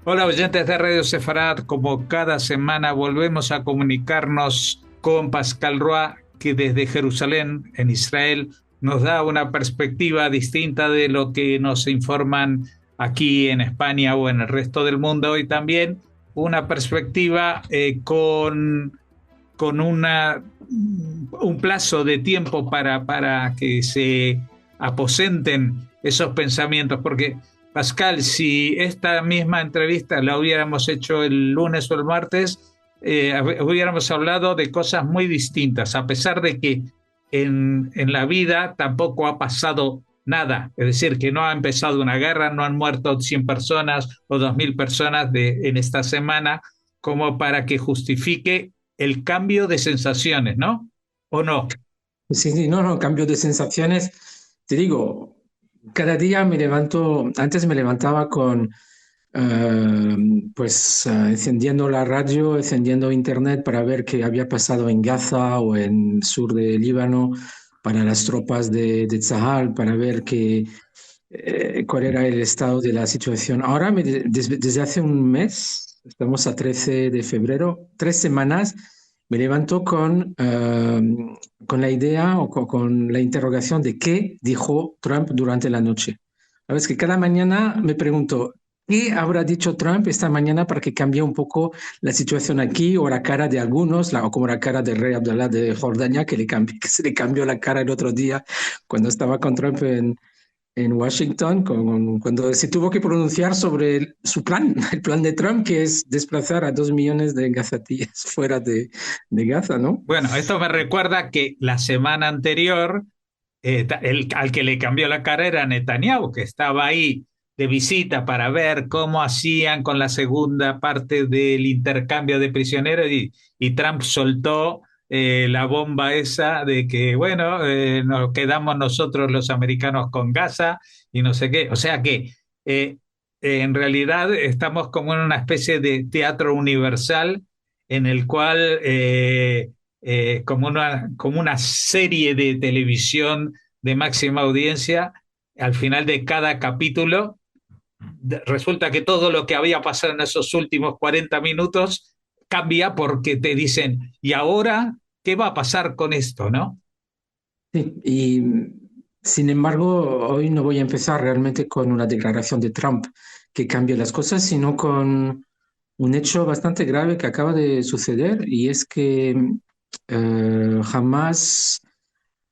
Hola oyentes de Radio Sefarad, como cada semana volvemos a comunicarnos con Pascal Roy, que desde Jerusalén, en Israel, nos da una perspectiva distinta de lo que nos informan aquí en España o en el resto del mundo, y también una perspectiva con un plazo de tiempo para que se aposenten esos pensamientos, porque Pascal, si esta misma entrevista la hubiéramos hecho el lunes o el martes, hubiéramos hablado de cosas muy distintas, a pesar de que en la vida tampoco ha pasado nada, es decir, que no ha empezado una guerra, no han muerto 100 personas o 2000 personas en esta semana, como para que justifique el cambio de sensaciones, ¿no? ¿O no? Sí, sí, no, no, cambio de sensaciones. Te digo, cada día me levanto, antes me levantaba con, encendiendo la radio, encendiendo internet para ver qué había pasado en Gaza o en el sur de Líbano, para las tropas de Tzahal, para ver cuál era el estado de la situación. Ahora, desde hace un mes, estamos a 13 de febrero, 3 semanas, me levanto con la idea o con la interrogación de qué dijo Trump durante la noche. Sabes que cada mañana me pregunto, ¿qué habrá dicho Trump esta mañana para que cambie un poco la situación aquí o la cara de algunos, o como la cara del rey Abdullah de Jordania, que se le cambió la cara el otro día cuando estaba con Trump en Washington, cuando se tuvo que pronunciar sobre su plan, el plan de Trump, que es desplazar a 2 millones de gazatíes fuera de Gaza, ¿no? Bueno, esto me recuerda que la semana anterior, al que le cambió la cara era Netanyahu, que estaba ahí de visita para ver cómo hacían con la segunda parte del intercambio de prisioneros, y Trump soltó la bomba esa de que, bueno, nos quedamos nosotros los americanos con Gaza y no sé qué. O sea que eh, en realidad estamos como en una especie de teatro universal en el cual como una serie de televisión de máxima audiencia, al final de cada capítulo, resulta que todo lo que había pasado en esos últimos 40 minutos cambia porque te dicen, ¿y ahora qué va a pasar con esto, no? Sí, y sin embargo, hoy no voy a empezar realmente con una declaración de Trump que cambie las cosas, sino con un hecho bastante grave que acaba de suceder, y es que Hamas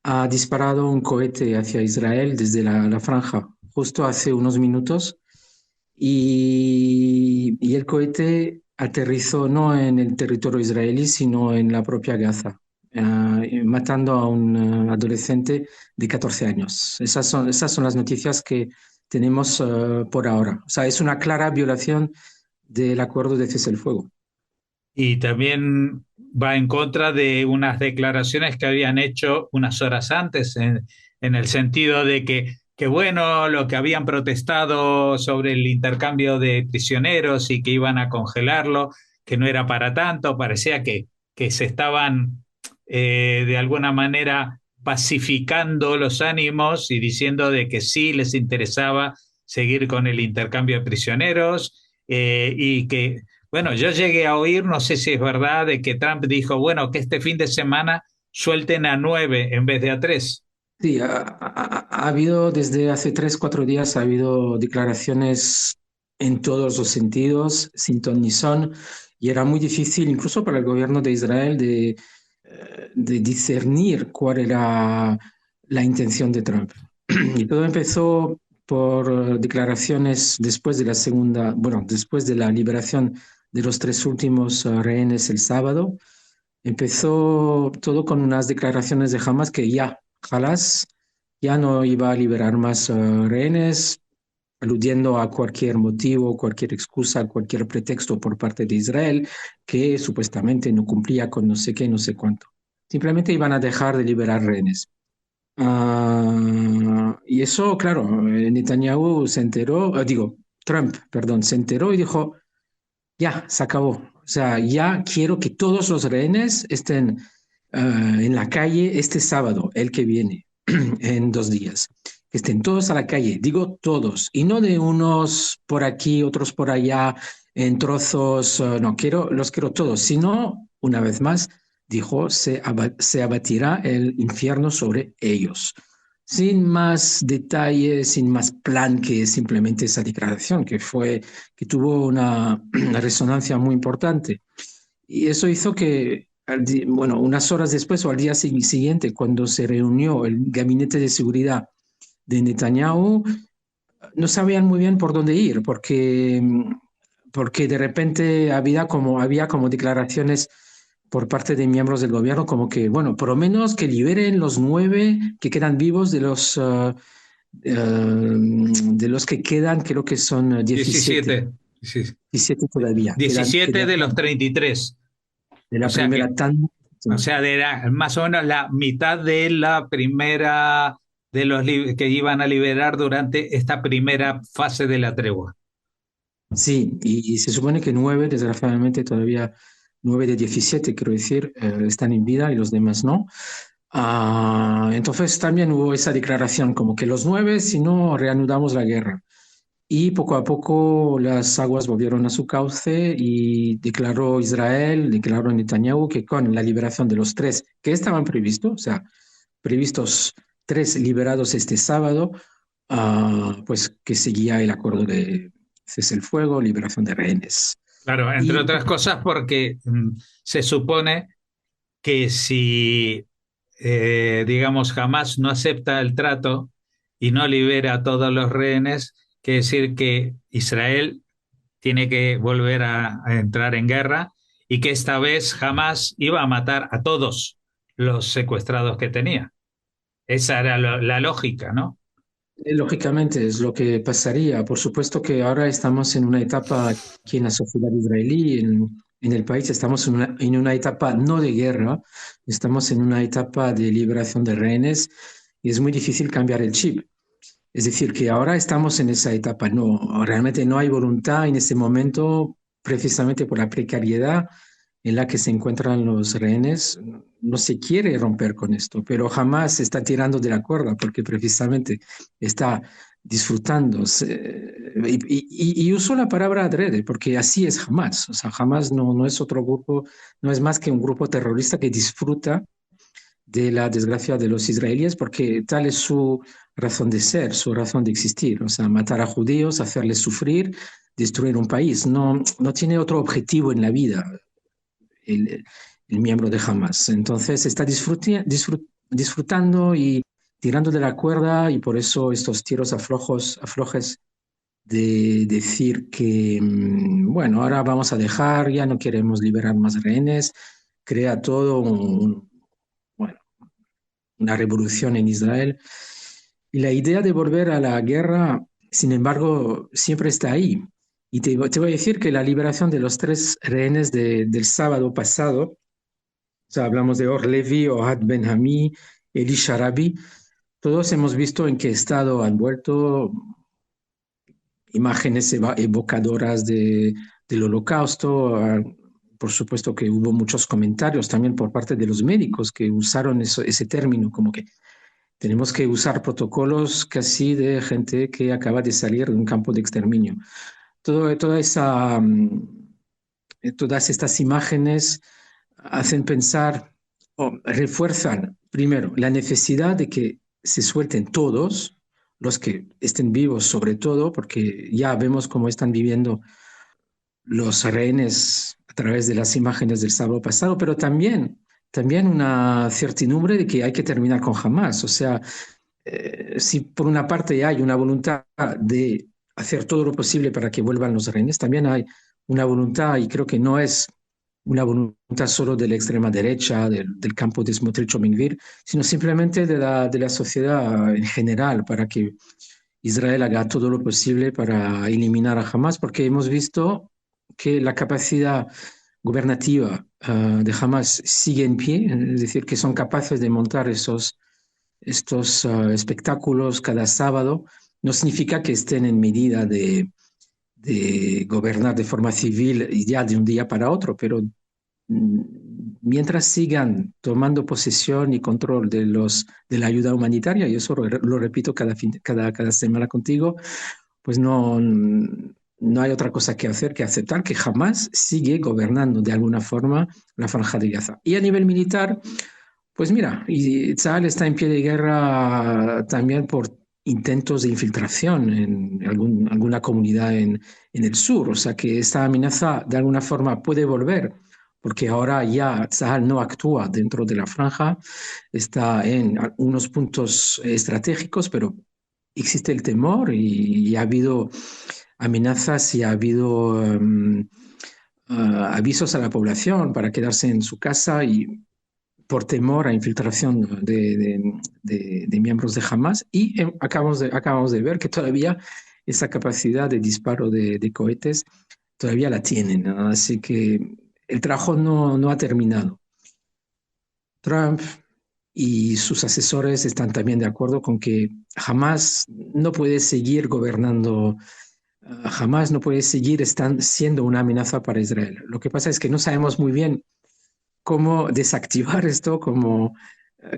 ha disparado un cohete hacia Israel desde la franja justo hace unos minutos, y el cohete aterrizó no en el territorio israelí, sino en la propia Gaza, matando a un adolescente de 14 años. Esas son las noticias que tenemos por ahora. O sea, es una clara violación del acuerdo de cese el fuego. Y también va en contra de unas declaraciones que habían hecho unas horas antes, en el sentido de que, bueno, lo que habían protestado sobre el intercambio de prisioneros y que iban a congelarlo, que no era para tanto, parecía que se estaban de alguna manera pacificando los ánimos y diciendo de que sí les interesaba seguir con el intercambio de prisioneros, y que bueno, yo llegué a oír, no sé si es verdad, de que Trump dijo, bueno, que este fin de semana suelten a 9 en vez de a 3. Sí, ha habido desde hace 3, 4 días, ha habido declaraciones en todos los sentidos, sin ton ni son, y era muy difícil incluso para el gobierno de Israel de discernir cuál era la intención de Trump. Y todo empezó por declaraciones después de la segunda, bueno, después de la liberación de los tres últimos rehenes el sábado. Empezó todo con unas declaraciones de Hamas que Hamas ya no iba a liberar más rehenes, aludiendo a cualquier motivo, cualquier excusa, cualquier pretexto por parte de Israel que supuestamente no cumplía con no sé qué, no sé cuánto. Simplemente iban a dejar de liberar rehenes. Y eso, claro, Netanyahu se enteró, Trump, perdón, se enteró y dijo, ya, se acabó. O sea, ya quiero que todos los rehenes estén en la calle este sábado, el que viene, en 2 días. que estén todos a la calle, digo todos, y no de unos por aquí, otros por allá, en trozos, no, los quiero todos, sino, una vez más, dijo, se abatirá el infierno sobre ellos. Sin más detalles, sin más plan que simplemente esa declaración, que tuvo una resonancia muy importante. Y eso hizo que, bueno, unas horas después o al día siguiente, cuando se reunió el gabinete de seguridad de Netanyahu, no sabían muy bien por dónde ir, porque de repente había como declaraciones por parte de miembros del gobierno, como que, bueno, por lo menos que liberen los 9 que quedan vivos de los que quedan, creo que son 17, 17, sí, 17 todavía, 17 de los 33. de O la sea primera que, tanda. o sea, más o menos la mitad de la primera de que iban a liberar durante esta primera fase de la tregua. Sí, y se supone que 9, desgraciadamente todavía 9 de 17, quiero decir, están en vida y los demás no. Entonces también hubo esa declaración como que los 9, si no, reanudamos la guerra. Y poco a poco las aguas volvieron a su cauce y declaró Netanyahu que con la liberación de los 3 que estaban previstos, o sea, previstos 3 liberados este sábado, pues que seguía el acuerdo de cese el fuego, liberación de rehenes. Claro, entre Y otras cosas porque se supone que si, digamos, jamás no acepta el trato y no libera a todos los rehenes, quiere decir que Israel tiene que volver a entrar en guerra y que esta vez jamás iba a matar a todos los secuestrados que tenía. Esa era la lógica, ¿no? lógicamente es lo que pasaría. Por supuesto que ahora estamos en una etapa aquí en la sociedad israelí, en el país, estamos en una etapa no de guerra, estamos en una etapa de liberación de rehenes y es muy difícil cambiar el chip. Es decir, que ahora estamos en esa etapa. No, realmente no hay voluntad en ese momento, precisamente por la precariedad en la que se encuentran los rehenes. No se quiere romper con esto, pero jamás se está tirando de la cuerda porque precisamente está disfrutando. Y uso la palabra adrede porque así es Hamas. O sea, Hamas no es otro grupo, no es más que un grupo terrorista que disfruta de la desgracia de los israelíes, porque tal es su razón de ser, su razón de existir, o sea, matar a judíos, hacerles sufrir, destruir un país. No tiene otro objetivo en la vida el miembro de Hamas. Entonces está disfrutando y tirando de la cuerda y por eso estos tiros aflojes de decir que, bueno, ahora vamos a dejar, ya no queremos liberar más rehenes, crea todo bueno, una revolución en Israel. Y la idea de volver a la guerra, sin embargo, siempre está ahí. Y te voy a decir que la liberación de los 3 rehenes del sábado pasado, o sea, hablamos de Or Levi, Ohad Ben-Hami, Eli Sharabi, todos hemos visto en qué estado han vuelto, imágenes evocadoras del holocausto. Por supuesto que hubo muchos comentarios también por parte de los médicos que usaron ese término, como que tenemos que usar protocolos casi de gente que acaba de salir de un campo de exterminio. Toda todas estas imágenes hacen pensar o refuerzan, primero, la necesidad de que se suelten todos, los que estén vivos sobre todo, porque ya vemos cómo están viviendo los rehenes a través de las imágenes del sábado pasado, pero también una certidumbre de que hay que terminar con Hamas. O sea, si por una parte hay una voluntad de hacer todo lo posible para que vuelvan los rehenes, también hay una voluntad, y creo que no es una voluntad solo de la extrema derecha, del campo de Smotrich o Ben-Gvir, sino simplemente de la sociedad en general, para que Israel haga todo lo posible para eliminar a Hamas, porque hemos visto que la capacidad gubernativa de Hamas sigue en pie, es decir, que son capaces de montar estos espectáculos cada sábado. No significa que estén en medida de gobernar de forma civil y ya de un día para otro, pero mientras sigan tomando posesión y control de la ayuda humanitaria, y eso lo repito cada semana contigo, pues no hay otra cosa que hacer que aceptar que jamás sigue gobernando de alguna forma la Franja de Gaza. Y a nivel militar, pues mira, y Tzal está en pie de guerra también por intentos de infiltración en alguna comunidad en el sur, o sea que esta amenaza de alguna forma puede volver, porque ahora ya Tzal no actúa dentro de la franja, está en unos puntos estratégicos, pero existe el temor y ha habido amenazas y ha habido avisos a la población para quedarse en su casa y por temor a infiltración de miembros de Hamas y acabamos de ver que todavía esa capacidad de disparo de cohetes todavía la tienen, ¿no? Así que el trabajo no ha terminado. Trump y sus asesores están también de acuerdo con que Hamas no puede seguir gobernando, Hamas no puede seguir siendo una amenaza para Israel. Lo que pasa es que no sabemos muy bien cómo desactivar esto, cómo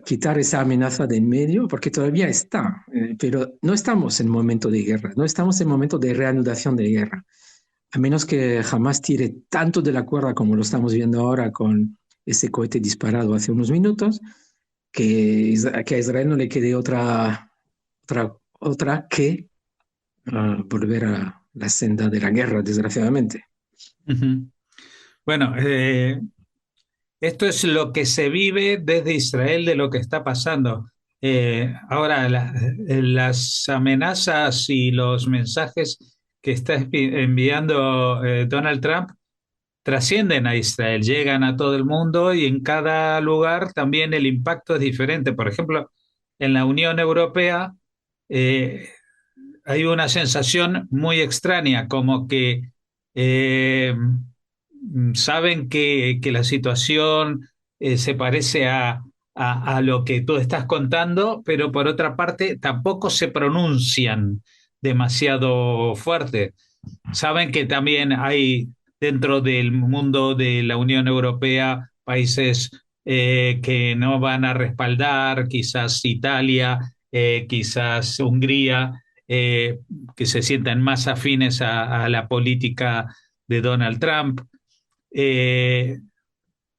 quitar esa amenaza de en medio, porque todavía está, pero no estamos en momento de guerra, no estamos en momento de reanudación de guerra, a menos que jamás tire tanto de la cuerda como lo estamos viendo ahora con ese cohete disparado hace unos minutos, que a Israel no le quede otra que volver a la senda de la guerra, desgraciadamente. Ujú. Bueno, esto es lo que se vive desde Israel de lo que está pasando. Ahora, las amenazas y los mensajes que está enviando Donald Trump trascienden a Israel, llegan a todo el mundo y en cada lugar también el impacto es diferente. Por ejemplo, en la Unión Europea eh, hay una sensación muy extraña, como que eh, saben que la situación se parece a lo que tú estás contando, pero por otra parte tampoco se pronuncian demasiado fuerte. Saben que también hay dentro del mundo de la Unión Europea países que no van a respaldar, quizás Italia, quizás Hungría, eh, que se sientan más afines a la política de Donald Trump. Eh,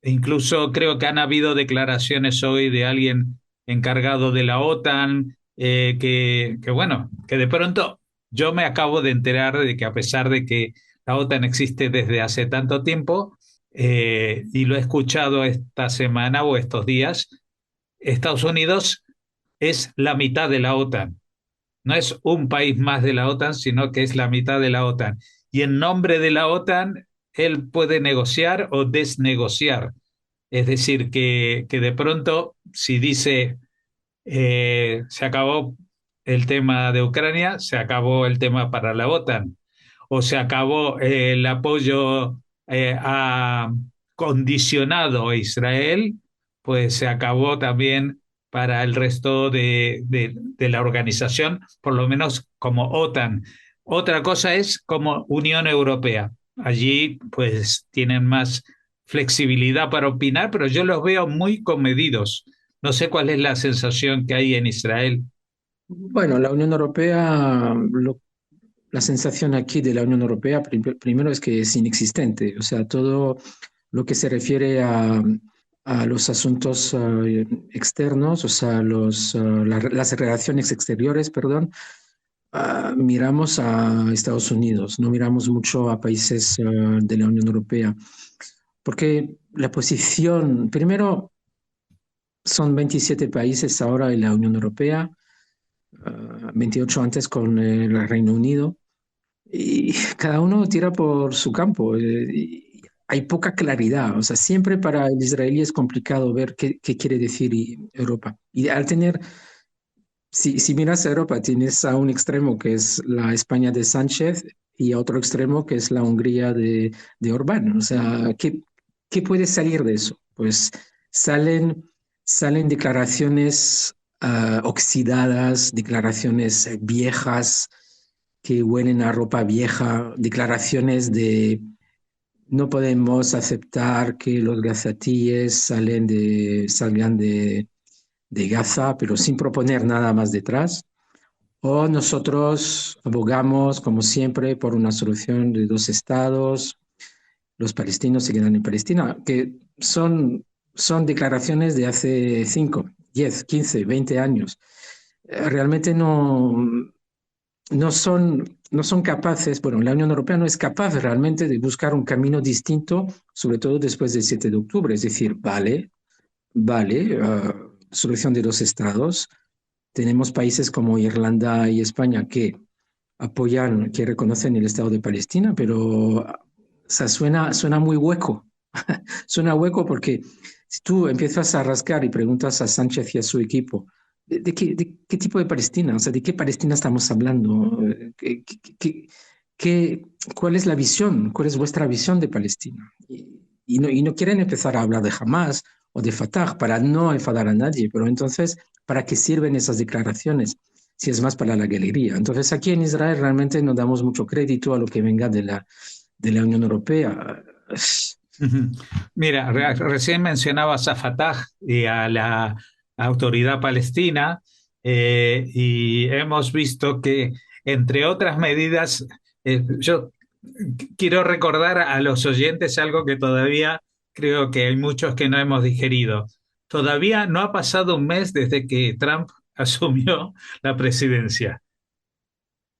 Incluso creo que han habido declaraciones hoy de alguien encargado de la OTAN, bueno, que de pronto yo me acabo de enterar de que a pesar de que la OTAN existe desde hace tanto tiempo, y lo he escuchado esta semana o estos días, Estados Unidos es la mitad de la OTAN. No es un país más de la OTAN, sino que es la mitad de la OTAN. Y en nombre de la OTAN, él puede negociar o desnegociar. Es decir, que de pronto, si dice se acabó el tema de Ucrania, se acabó el tema para la OTAN, o se acabó el apoyo condicionado a Israel, pues se acabó también para el resto de la organización, por lo menos como OTAN. Otra cosa es como Unión Europea. Allí pues tienen más flexibilidad para opinar, pero yo los veo muy comedidos. No sé cuál es la sensación que hay en Israel. Bueno, la Unión Europea, la sensación aquí de la Unión Europea, primero es que es inexistente, o sea, todo lo que se refiere a los asuntos externos, o sea, las relaciones exteriores, perdón, miramos a Estados Unidos, no miramos mucho a países de la Unión Europea, porque la posición, primero, son 27 países ahora en la Unión Europea, 28 antes con el Reino Unido, y cada uno tira por su campo. Y hay poca claridad, o sea, siempre para el israelí es complicado ver qué quiere decir Europa. Y al tener, si miras a Europa, tienes a un extremo que es la España de Sánchez y a otro extremo que es la Hungría de Orbán. O sea, ¿qué puede salir de eso? Pues salen, salen declaraciones oxidadas, declaraciones viejas que huelen a ropa vieja, declaraciones no podemos aceptar que los gazatíes salgan de Gaza, pero sin proponer nada más detrás. O nosotros abogamos, como siempre, por una solución de dos estados, los palestinos se quedan en Palestina, que son declaraciones de hace 5, 10, 15, 20 años. Realmente no son capaces, bueno, la Unión Europea no es capaz realmente de buscar un camino distinto, sobre todo después del 7 de octubre. Es decir, vale, solución de dos estados. Tenemos países como Irlanda y España que apoyan, que reconocen el Estado de Palestina, pero sea, suena muy hueco. Suena hueco porque si tú empiezas a rascar y preguntas a Sánchez y a su equipo, ¿de qué tipo de Palestina? O sea, ¿de qué Palestina estamos hablando? ¿Qué- cuál es la visión? ¿Cuál es vuestra visión de Palestina? Y no quieren empezar a hablar de Hamas o de Fatah para no enfadar a nadie, pero entonces, ¿para qué sirven esas declaraciones? Si es más para la galería. Entonces, aquí en Israel realmente no damos mucho crédito a lo que venga de la Unión Europea. Ujú. Mira, recién mencionabas a Fatah y a la autoridad palestina, y hemos visto que, entre otras medidas, yo quiero recordar a los oyentes algo que todavía creo que hay muchos que no hemos digerido. Todavía no ha pasado un mes desde que Trump asumió la presidencia.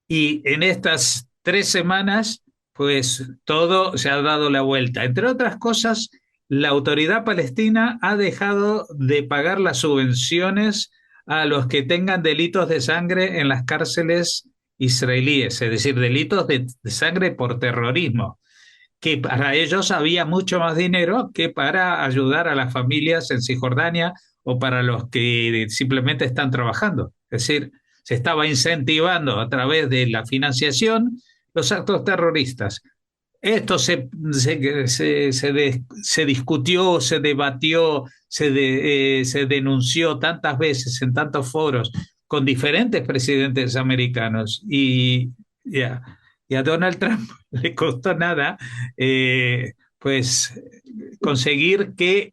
Y en estas 3 semanas, pues todo se ha dado la vuelta. Entre otras cosas, la autoridad palestina ha dejado de pagar las subvenciones a los que tengan delitos de sangre en las cárceles israelíes, es decir, delitos de sangre por terrorismo, que para ellos había mucho más dinero que para ayudar a las familias en Cisjordania o para los que simplemente están trabajando. Es decir, se estaba incentivando a través de la financiación los actos terroristas. Esto se discutió, se debatió, se denunció tantas veces en tantos foros con diferentes presidentes americanos y y a Donald Trump le costó nada, pues conseguir que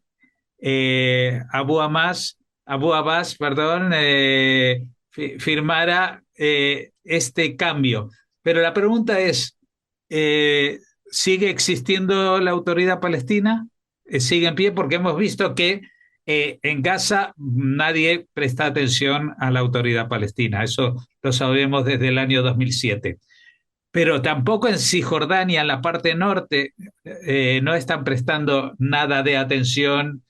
Abu Abbas, perdón, firmara este cambio. Pero la pregunta es, eh, ¿sigue existiendo la autoridad palestina? ¿Sigue en pie? Porque hemos visto que en Gaza nadie presta atención a la autoridad palestina. Eso lo sabemos desde el año 2007. Pero tampoco en Cisjordania, en la parte norte, no están prestando nada de atención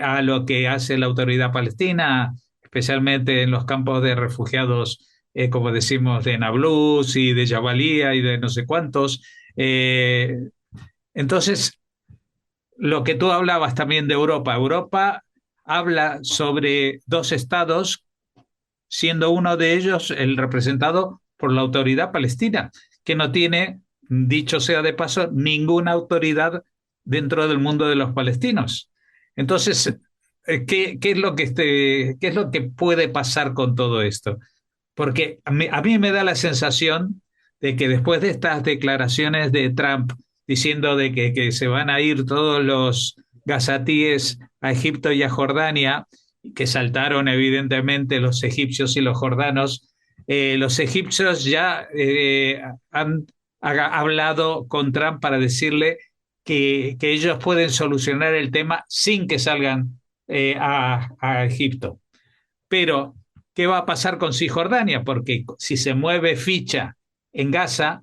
a lo que hace la autoridad palestina, especialmente en los campos de refugiados, como decimos, de Nablus y de Jabalía y de no sé cuántos. Eh, entonces, lo que tú hablabas también de Europa, Europa habla sobre dos estados, siendo uno de ellos el representado por la autoridad palestina, que no tiene, dicho sea de paso, ninguna autoridad dentro del mundo de los palestinos. Entonces, ¿qué es lo que qué es lo que puede pasar con todo esto? Porque a mí me da la sensación de que después de estas declaraciones de Trump diciendo de que se van a ir todos los gazatíes a Egipto y a Jordania, que saltaron evidentemente los egipcios y los egipcios ya han hablado con Trump para decirle que ellos pueden solucionar el tema sin que salgan a Egipto. Pero, ¿qué va a pasar con Cisjordania? Porque si se mueve ficha en Gaza,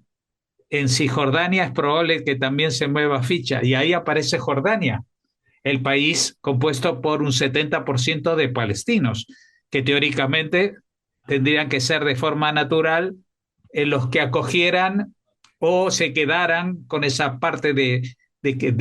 en Cisjordania es probable que también se mueva ficha. Y ahí aparece Jordania, el país compuesto por un 70% de palestinos, que teóricamente tendrían que ser de forma natural los que acogieran o se quedaran con esa parte de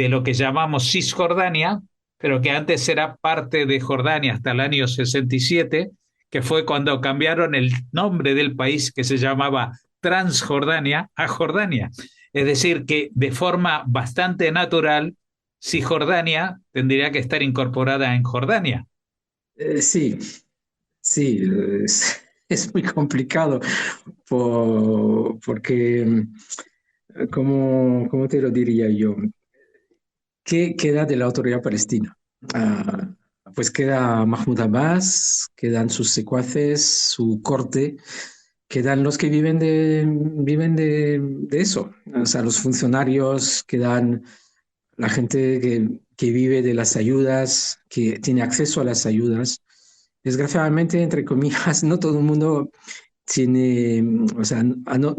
lo que llamamos Cisjordania, pero que antes era parte de Jordania hasta el año 67, que fue cuando cambiaron el nombre del país, que se llamaba Transjordania, a Jordania. Es decir, que de forma bastante natural, Cisjordania tendría que estar incorporada en Jordania. Sí, sí, es muy complicado porque ¿cómo te lo diría yo? ¿Qué queda de la autoridad palestina? Ah, pues queda Mahmoud Abbas, quedan sus secuaces, su corte, quedan los que viven de eso. O sea, los funcionarios, quedan la gente que vive de las ayudas, que tiene acceso a las ayudas. Desgraciadamente, entre comillas, no todo el mundo tiene, o sea, no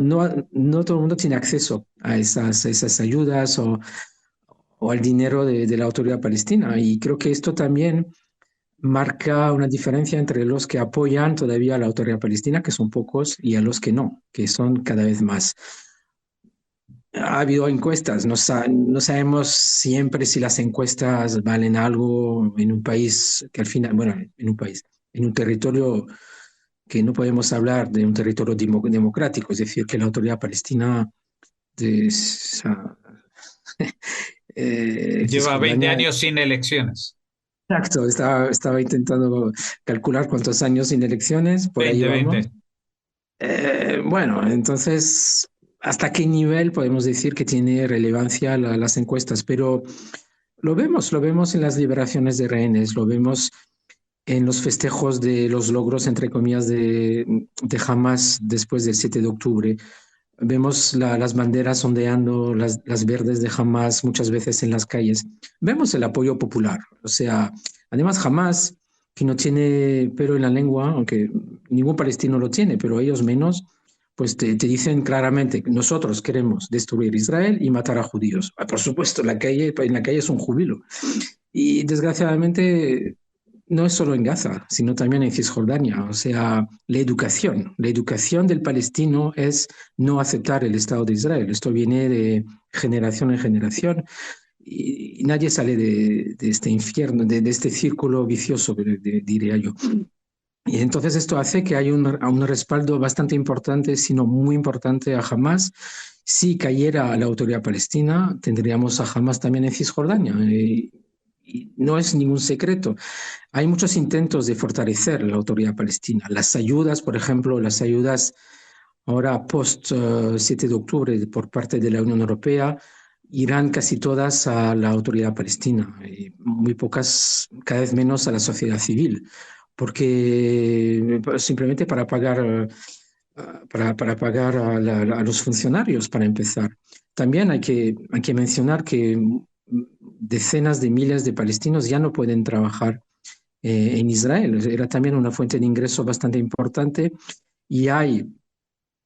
todo el mundo tiene acceso a esas ayudas o al dinero de la autoridad palestina. Y creo que esto también marca una diferencia entre los que apoyan todavía a la autoridad palestina, que son pocos, y a los que no, que son cada vez más. Ha habido encuestas, no sabemos siempre si las encuestas valen algo en un país que al final, bueno, en un país, en un territorio que no podemos hablar de un territorio democrático, es decir, que la autoridad palestina de Lleva 20 Cisjordania. años sin elecciones. Exacto, estaba intentando calcular cuántos años sin elecciones, por ahí 20, vamos. 20. Bueno, entonces, ¿hasta qué nivel podemos decir que tiene relevancia las encuestas? Pero lo vemos en las liberaciones de rehenes, lo vemos en los festejos de los logros, entre comillas, de Hamas después del 7 de octubre. Vemos las banderas ondeando, las verdes de Hamas muchas veces en las calles. Vemos el apoyo popular. O sea, además Hamas, que no tiene pelo en la lengua, aunque ningún palestino lo tiene, pero ellos menos, pues te dicen claramente, nosotros queremos destruir Israel y matar a judíos. Por supuesto, en la calle es un júbilo. Y desgraciadamente no es solo en Gaza, sino también en Cisjordania. O sea, la educación del palestino es no aceptar el Estado de Israel. Esto viene de generación en generación y nadie sale de este infierno, de este círculo vicioso, diría yo. Y entonces esto hace que haya un respaldo bastante importante, sino muy importante a Hamas. Si cayera la autoridad palestina, tendríamos a Hamas también en Cisjordania. Y no es ningún secreto. Hay muchos intentos de fortalecer la autoridad palestina. Las ayudas, por ejemplo, las ayudas ahora post 7 de octubre por parte de la Unión Europea, irán casi todas a la autoridad palestina y muy pocas, cada vez menos a la sociedad civil, porque simplemente para pagar a los funcionarios, para empezar. También hay que mencionar que decenas de miles de palestinos ya no pueden trabajar en Israel. Era también una fuente de ingreso bastante importante y hay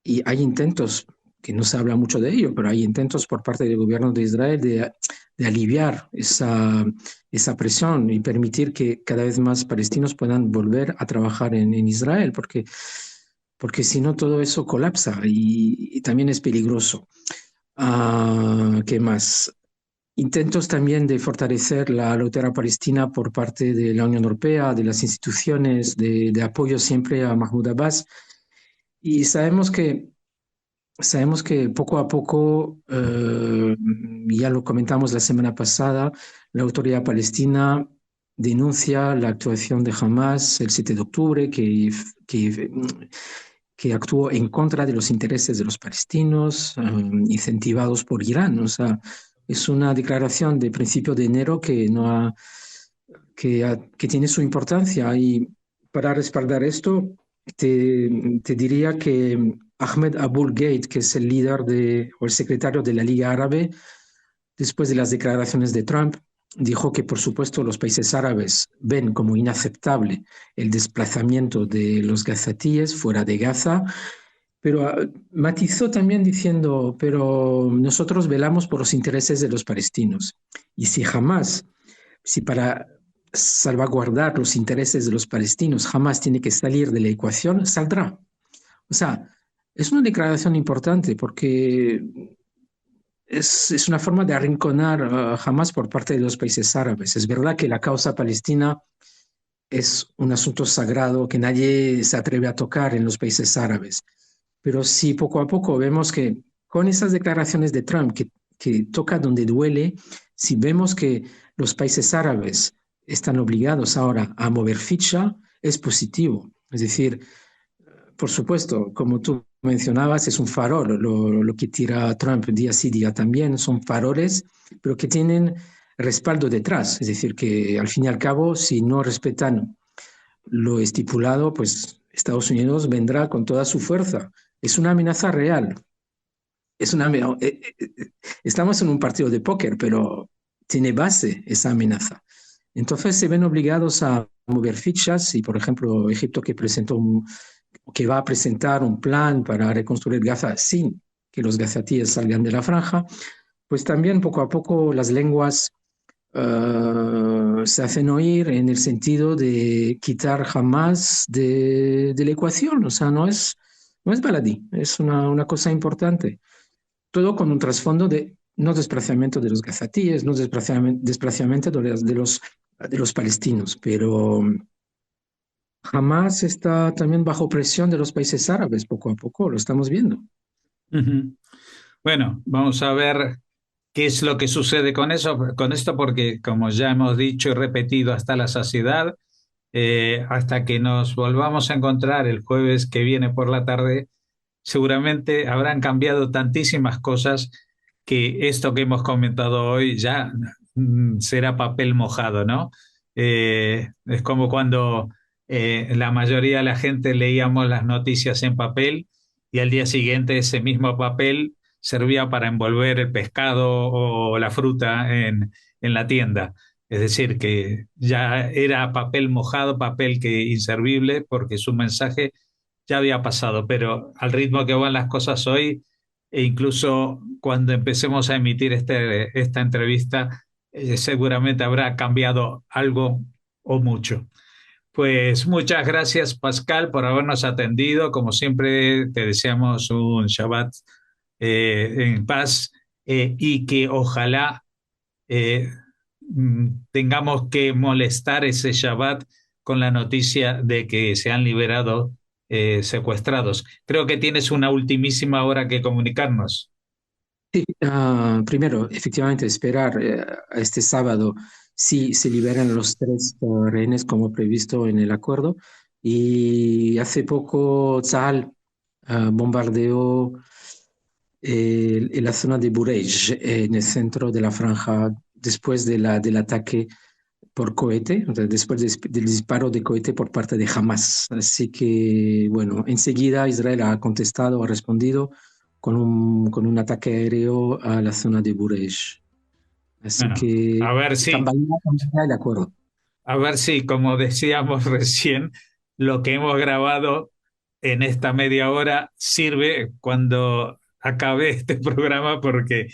intentos, que no se habla mucho de ello, pero hay intentos por parte del gobierno de Israel de aliviar esa presión y permitir que cada vez más palestinos puedan volver a trabajar en Israel, porque si no todo eso colapsa y también es peligroso. ¿Qué más? Intentos también de fortalecer la autoridad palestina por parte de la Unión Europea, de las instituciones, de apoyo siempre a Mahmoud Abbas. Y sabemos que poco a poco, ya lo comentamos la semana pasada, la autoridad palestina denuncia la actuación de Hamas el 7 de octubre, que, que actuó en contra de los intereses de los palestinos, incentivados por Irán. O sea, es una declaración de principio de enero que tiene su importancia. Y para respaldar esto, te diría que Ahmed Abul Gheit, que es el líder o el secretario de la Liga Árabe, después de las declaraciones de Trump, dijo que, por supuesto, los países árabes ven como inaceptable el desplazamiento de los gazatíes fuera de Gaza, pero matizó también diciendo, pero nosotros velamos por los intereses de los palestinos. Y si para salvaguardar los intereses de los palestinos jamás tiene que salir de la ecuación, saldrá. O sea, es una declaración importante porque es una forma de arrinconar Hamas por parte de los países árabes. Es verdad que la causa palestina es un asunto sagrado que nadie se atreve a tocar en los países árabes. Pero si poco a poco vemos que con esas declaraciones de Trump, que toca donde duele, si vemos que los países árabes están obligados ahora a mover ficha, es positivo. Es decir, por supuesto, como tú mencionabas, es un farol, lo que tira Trump día sí, día también, son faroles, pero que tienen respaldo detrás. Es decir, que al fin y al cabo, si no respetan lo estipulado, pues Estados Unidos vendrá con toda su fuerza. Es una amenaza real. Es una, estamos en un partido de póker, pero tiene base esa amenaza. Entonces se ven obligados a mover fichas y, por ejemplo, Egipto que va a presentar un plan para reconstruir Gaza sin que los gazatíes salgan de la franja, pues también poco a poco las lenguas se hacen oír en el sentido de quitar jamás de la ecuación. O sea, no es baladí, es una cosa importante. Todo con un trasfondo de no desplazamiento de los gazatíes, no desplazamiento de los palestinos, pero jamás está también bajo presión de los países árabes, poco a poco, lo estamos viendo. Ujú. Bueno, vamos a ver qué es lo que sucede con eso, con esto, porque como ya hemos dicho y repetido hasta la saciedad, hasta que nos volvamos a encontrar el jueves que viene por la tarde, seguramente habrán cambiado tantísimas cosas que esto que hemos comentado hoy ya será papel mojado, ¿no? Es como cuando la mayoría de la gente leíamos las noticias en papel y al día siguiente ese mismo papel servía para envolver el pescado o la fruta en la tienda. Es decir, que ya era papel mojado, papel que inservible, porque su mensaje ya había pasado, pero al ritmo que van las cosas hoy, e incluso cuando empecemos a emitir esta entrevista, seguramente habrá cambiado algo o mucho. Pues muchas gracias, Pascal, por habernos atendido. Como siempre, te deseamos un Shabbat en paz y que ojalá eh, tengamos que molestar ese Shabbat con la noticia de que se han liberado secuestrados. Creo que tienes una ultimísima hora que comunicarnos. Sí, primero, efectivamente, esperar a este sábado si se liberan los tres rehenes como previsto en el acuerdo. Y hace poco Tzal bombardeó en la zona de Burej, en el centro de la franja, después del ataque por cohete, o sea, del disparo de cohete por parte de Hamas. Así que, bueno, enseguida Israel ha contestado, ha respondido con un ataque aéreo a la zona de Burej. Así Bueno, que tambalear el acuerdo. a ver si, como decíamos recién, lo que hemos grabado en esta media hora sirve cuando acabe este programa, porque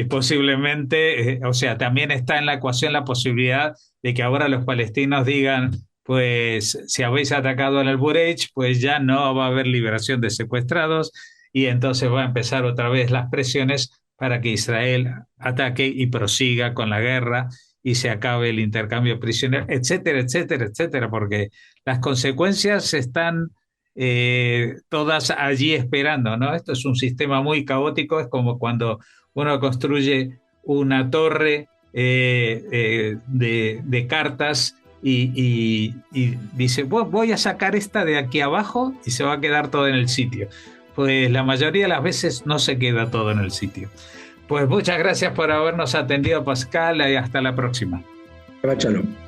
posiblemente, o sea, también está en la ecuación la posibilidad de que ahora los palestinos digan, pues si habéis atacado al Bureich, pues ya no va a haber liberación de secuestrados y entonces va a empezar otra vez las presiones para que Israel ataque y prosiga con la guerra y se acabe el intercambio prisionero, etcétera, etcétera, etcétera, porque las consecuencias están todas allí esperando, ¿no? Esto es un sistema muy caótico, es como cuando uno construye una torre de cartas y dice, voy a sacar esta de aquí abajo y se va a quedar todo en el sitio. Pues la mayoría de las veces no se queda todo en el sitio. Pues muchas gracias por habernos atendido, Pascal, y hasta la próxima. Shabbat shalom.